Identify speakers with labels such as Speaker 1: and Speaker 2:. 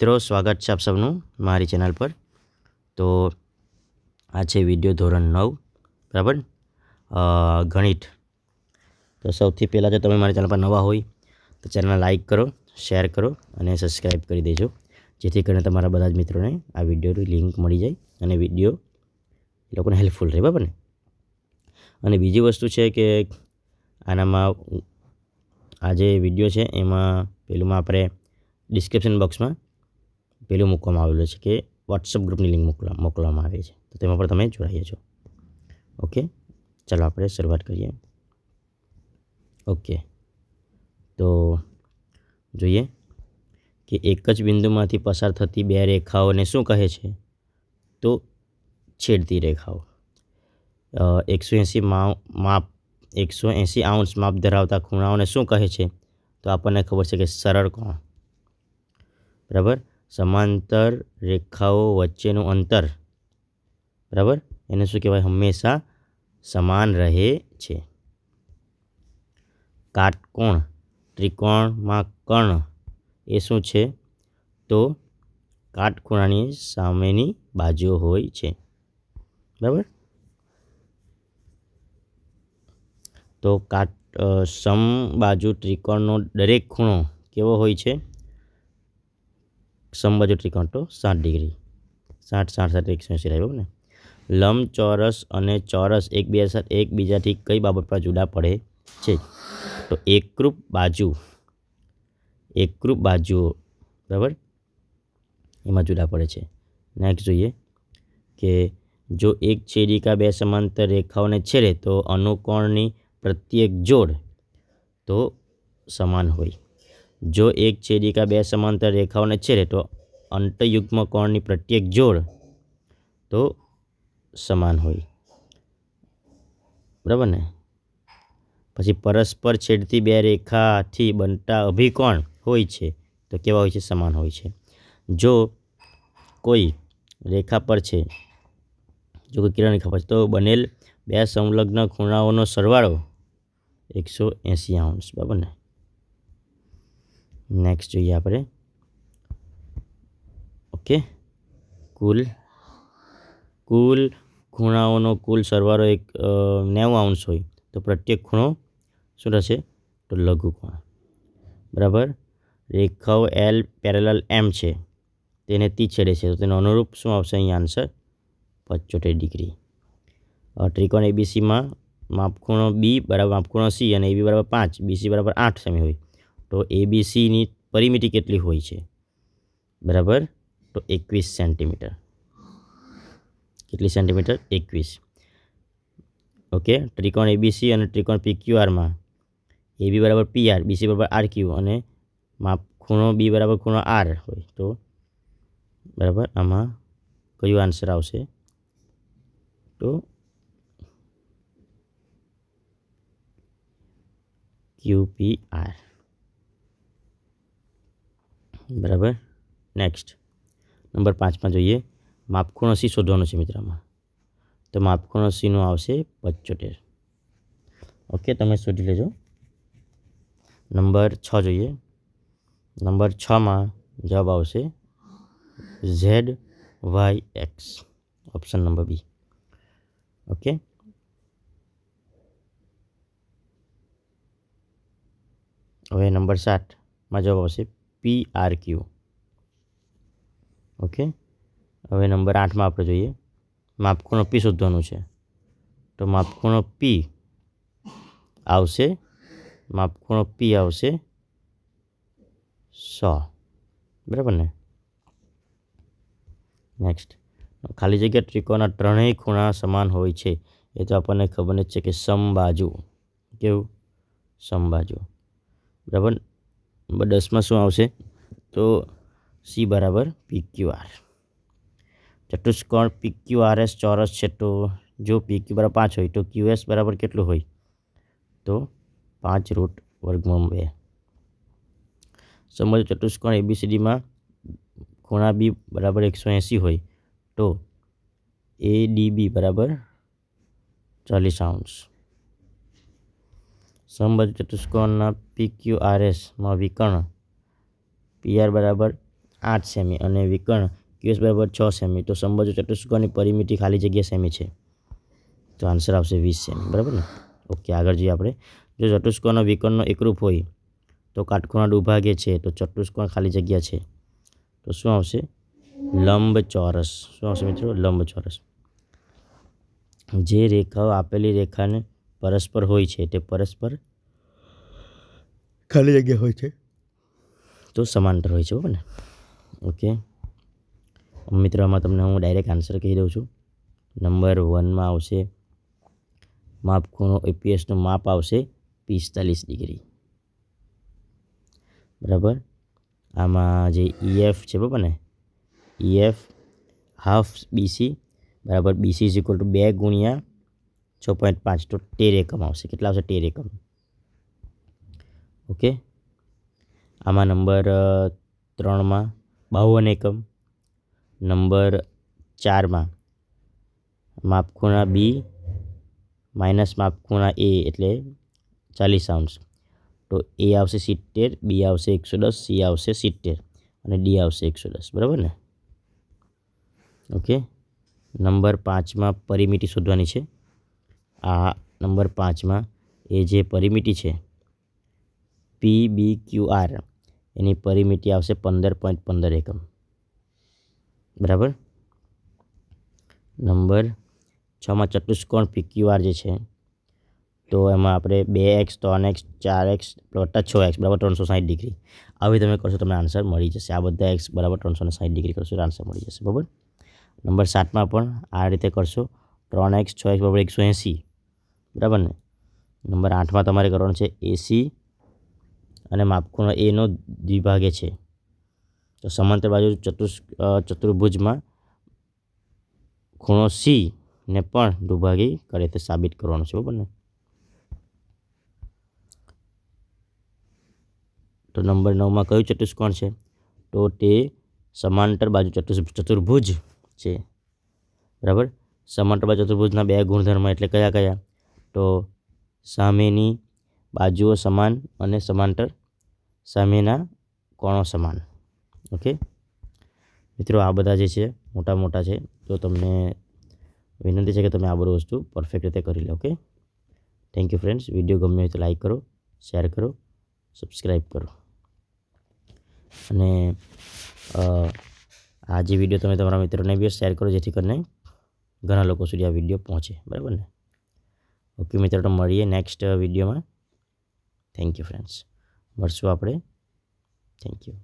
Speaker 1: મિત્રો સ્વાગત છે આપ સૌનું મારી ચેનલ પર। તો આ છે વિડીયો ધોરણ 9 બરાબર ગણિત। તો સૌથી પહેલાં જો તમે મારી ચેનલ પર નવા હોય તો ચેનલને લાઈક કરો, શેર કરો અને સબસ્ક્રાઈબ કરી દેજો, જેથી કરીને તમારા બધા જ મિત્રોને આ વિડીયોની લિંક મળી જાય અને વિડીયો એ લોકોને હેલ્પફુલ રહે, બરાબર ને। અને બીજી વસ્તુ છે કે આનામાં આ જે વિડીયો છે એમાં પેલુંમાં આપણે ડિસ્ક્રિપ્શન બોક્સમાં પેલું મૂકવામાં આવેલું છે કે વોટ્સઅપ ગ્રુપની લિંક મોકલવામાં આવે છે, તો તેમાં પણ તમે જોડાઈ જજો। ઓકે, ચાલો આપણે શરૂઆત કરીએ। ઓકે, તો જોઈએ કે એક જ બિંદુમાંથી પસાર થતી બે રેખાઓને શું કહે છે? તો છેદતી રેખાઓ। 180 માપ 180 અંશ માપ ધરાવતા ખૂણાઓને શું કહે છે? તો આપણને ખબર છે કે સરળ કોણ, બરાબર। સમાંતર રેખાઓ વચ્ચેનું અંતર, બરાબર, એને શું કહેવાય? હંમેશા સમાન રહે છે। કાટકોણ ત્રિકોણમાં કર્ણ એ શું છે? તો કાટખૂણાની સામેની બાજુ હોય છે, બરાબર। તો સમબાજુ ત્રિકોણનો દરેક ખૂણો કેવો હોય છે? સમબાજુ ત્રિકોણ તો 60 ડિગ્રી, 60 60 60 180 રહ્યો ને। લંબચોરસ અને ચોરસ એકબીજાથી કઈ બાબત પર જુદા પડે છે? તો એકરૂપ બાજુઓ, બરાબર, એમાં જુદા પડે છે। નેક્સ્ટ જોઈએ કે જો એક છેદિકા બે સમાંતર રેખાઓને છેદે તો અનુકોણની પ્રત્યેક જોડ તો સમાન હોય। જો એક છેદિકા બે સમાંતર રેખાઓને છેદે તો અંતયુગ્મ કોણની પ્રત્યેક જોડ તો સમાન હોય, બરાબર ને। પછી પરસ્પર છેદતી બે રેખાથી બનતા અભિકોણ હોય છે તો કેવા હોય છે? સમાન હોય છે। જો કોઈ રેખા પર છે, જો કોઈ કિરણ રેખા પર છે તો બનેલ બે સંલગ્ન ખૂણાઓનો સરવાળો 180 અંશ, બરાબર ને। નેક્સ્ટ જોઈએ આપણે, ઓકે, કુલ ખૂણાઓનો કુલ સરવાળો 90 અંશ હોય તો પ્રત્યેક ખૂણો શું થશે? તો લઘુકોણ, બરાબર। રેખાઓ એલ પેરેલલ એમ છે, તેને તી છેડે છે તો તેનો અનુરૂપ શું આવશે? અહીં આન્સર 75 ડિગ્રી। ત્રિકોણ એબીસીમાં માપખૂણો બી બરાબર માપખૂણો સી અને એબી બરાબર 5, બીસી બરાબર 8 સેમી હોય તો એબીસીની પરિમિતિ કેટલી હોય છે? બરાબર, તો 21 સેન્ટીમીટર। કેટલી સેન્ટીમીટર? 21। ઓકે, ત્રિકોણ એબીસી અને ત્રિકોણ પીક્યુઆરમાં એબી બરાબર પીઆર, બીસી બરાબર આરક્યુ અને માપખૂણો બી બરાબર ખૂણો આર હોય તો બરાબર આમાં કયું આન્સર આવશે? તો QPR, બરાબર। નેક્સ્ટ નંબર 5માં જોઈએ, માપખૂણો સી શોધવાનો છે મિત્રમાં, તો માપખૂણો સીનું આવશે 75। ઓકે, તમે શોધી લેજો। નંબર 6 જોઈએ, નંબર 6માં જવાબ આવશે ZYX, option number B. Okay, હવે નંબર 7માં જવાબ આવશે PRQ। ઓકે, હવે નંબર 8માં આપણે જોઈએ, માપખૂણો પી શોધવાનું છે તો માપખૂણો પી આવશે 100, બરાબર ને। નેક્સ્ટ, ખાલી જગ્યા ત્રિકોણના ત્રણેય ખૂણા સમાન હોય છે એ તો આપણને ખબર જ છે કે સમબાજુ, કેવું? સમબાજુ, બરાબર। નંબર 10માં શું આવશે? તો સી બરાબર PQR। ચતુષ્કોણ PQRS ચોરસ છે તો જો PQ બરાબર 5 હોય તો QS બરાબર કેટલું હોય? તો 5√2। સમબાજુ ચતુષ્કોણ ABCDમાં ખૂણા બી બરાબર 180 હોય તો ADB બરાબર 40 અંશ। સમબાજુ ચતુષ્કોણના PQRSમાં વિકર્ણ PR બરાબર 8 સેમી અને વિકર્ણ QS બરાબર 6 સેમી, તો સમબાજુ ચતુષ્કોણની પરિમિતિ ખાલી જગ્યા સેમી છે, તો આન્સર આવશે 20 સેમી. બરાબર ને? ઓકે, આગળ જઈએ આપણે. જો ચતુષ્કોણનો વિકર્ણનો એકરૂપ હોય તો કાટખૂણા દુભાગે છે, તો ચતુષ્કોણ ખાલી જગ્યા છે, તો શું આવશે? લંબચોરસ. શું આવશે મિત્રો? લંબચોરસ. જે રેખાઓ આપેલી રેખાને પરસ્પર હોય છે તે પરસ્પર ખાલી જગ્યા હોય છે તો સમાંતર હોય છે. બરાબર ને? ઓકે મિત્રો, આમાં તમને હું ડાયરેક્ટ આન્સર કહી દઉં છું. નંબર 1માં આવશે માપખૂણો APSનું માપ આવશે 45 ડિગ્રી. બરાબર. આમાં જે EF છે, બરાબર ને, EF હાફ BC બરાબર BC = 2 ગુણ્યા 6.5, તો 13 એકમ આવશે. કેટલા આવશે? 13 એકમ. ઓકે. આમાં નંબર 3માં 52 એકમ. નંબર 4માં માપખૂણા B માઇનસ માપખૂણા A એટલે 40 અંશ, તો A આવશે 70, B આવશે 110, C આવશે 70 અને D આવશે 110. બરાબર ને? ઓકે. નંબર 5માં પરિમિતિ શોધવાની છે. આ નંબર 5માં એ જે પરિમિતિ છે PBQR એની પરિમિતિ આવશે 15.15 એકમ. બરાબર. નંબર 6માં ચતુષ્કોણ PQR જે છે, તો એમાં આપણે 2x 3x 4x + 6x બરાબર 360 ડિગ્રી. આવી તમે કરશો તમને આન્સર મળી જશે. આ બધા x બરાબર 360 ડિગ્રી કરશો તો આન્સર મળી જશે. બરાબર. નંબર 7માં પણ આ રીતે કરશો. 3x 6x બરાબર 180. બરાબર ને? નંબર 8માં તમારે કરવાનું છે AC અને માપખૂણો A નો દ્વિભાગે છે, તો સમાંતર બાજુ ચતુર્ભુજમાં ખૂણો C ને પણ દુભાગી કરે તે સાબિત કરવાનું છે. બરાબર ને? તો નંબર 9માં કયું ચતુષ્કોણ છે? તો તે સમાંતર બાજુ ચતુર્ભુજ છે. બરાબર. સમાંતર બાજુ ચતુર્ભુજના 2 ગુણધર્મ એટલે કયા કયા? તો સામેની બાજુઓ સમાન અને સમાંતર સામેના કોણો સમાન. ઓકે મિત્રો, આ બધા જે છે મોટા છે, તો તમને વિનંતી છે કે તમે આ બધું વસ્તુ પરફેક્ટ રીતે કરી લો. Okay, thank you friends. Video ગમ્યો હોય તો લાઈક કરો, શેર કરો, સબસ્ક્રાઈબ કરો અને આ જે વિડીયો તમે તમારા મિત્રોને બી શેર કરો જેથી કરીને ઘણા લોકો સુધી આ વિડીયો પહોંચે. બરાબર ને? ઓકે મિત્રો, તો મળીએ નેક્સ્ટ વિડીયોમાં. Thank you friends. મળશું આપણે. Thank you.